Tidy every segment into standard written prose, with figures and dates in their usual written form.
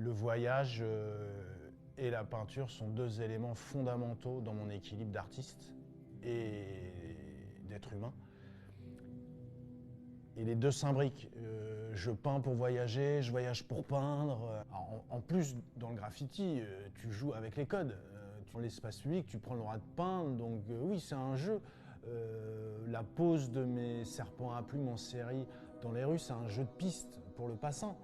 Le voyage et la peinture sont deux éléments fondamentaux dans mon équilibre d'artiste et d'être humain. Et les deux s'imbriquent. Je peins pour voyager, je voyage pour peindre. En plus, dans le graffiti, tu joues avec les codes. Dans l'espace public, tu prends le droit de peindre, donc oui, c'est un jeu. La pose de mes serpents à plumes en série dans les rues, c'est un jeu de piste pour le passant.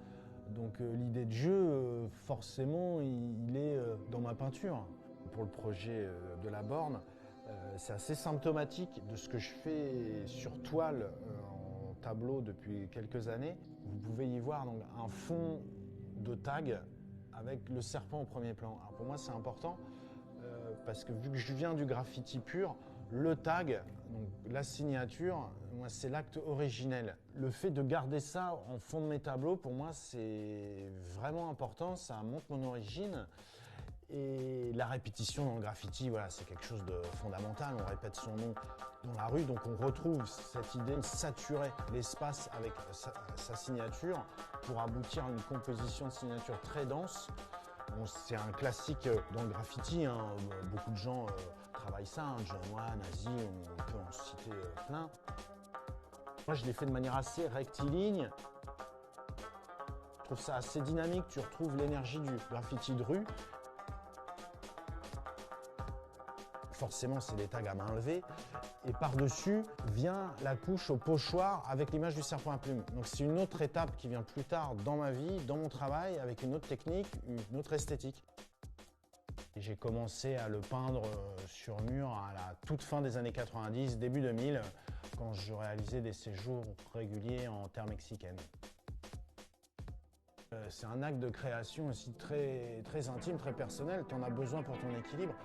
Donc l'idée de jeu, forcément, il est dans ma peinture. Pour le projet de la borne, c'est assez symptomatique de ce que je fais sur toile en tableau depuis quelques années. Vous pouvez y voir donc, un fond de tag avec le serpent au premier plan. Alors pour moi, c'est important parce que vu que je viens du graffiti pur, le tag, donc la signature, moi c'est l'acte originel. Le fait de garder ça en fond de mes tableaux, pour moi c'est vraiment important, ça montre mon origine. Et la répétition dans le graffiti, voilà, c'est quelque chose de fondamental. On répète son nom dans la rue, donc on retrouve cette idée de saturer l'espace avec sa signature pour aboutir à une composition de signature très dense. Bon, c'est un classique dans le graffiti, hein. Beaucoup de gens travaillent ça, hein. John Wayne, Nazi, on peut en citer plein. Moi je l'ai fait de manière assez rectiligne. Je trouve ça assez dynamique, tu retrouves l'énergie du graffiti de rue. Forcément, c'est des tags à main levée. Et par-dessus vient la couche au pochoir avec l'image du serpent à plumes. Donc c'est une autre étape qui vient plus tard dans ma vie, dans mon travail, avec une autre technique, une autre esthétique. J'ai commencé à le peindre sur mur à la toute fin des années 90, début 2000, quand je réalisais des séjours réguliers en terre mexicaine. C'est un acte de création aussi très intime, très personnel. Tu en as besoin pour ton équilibre.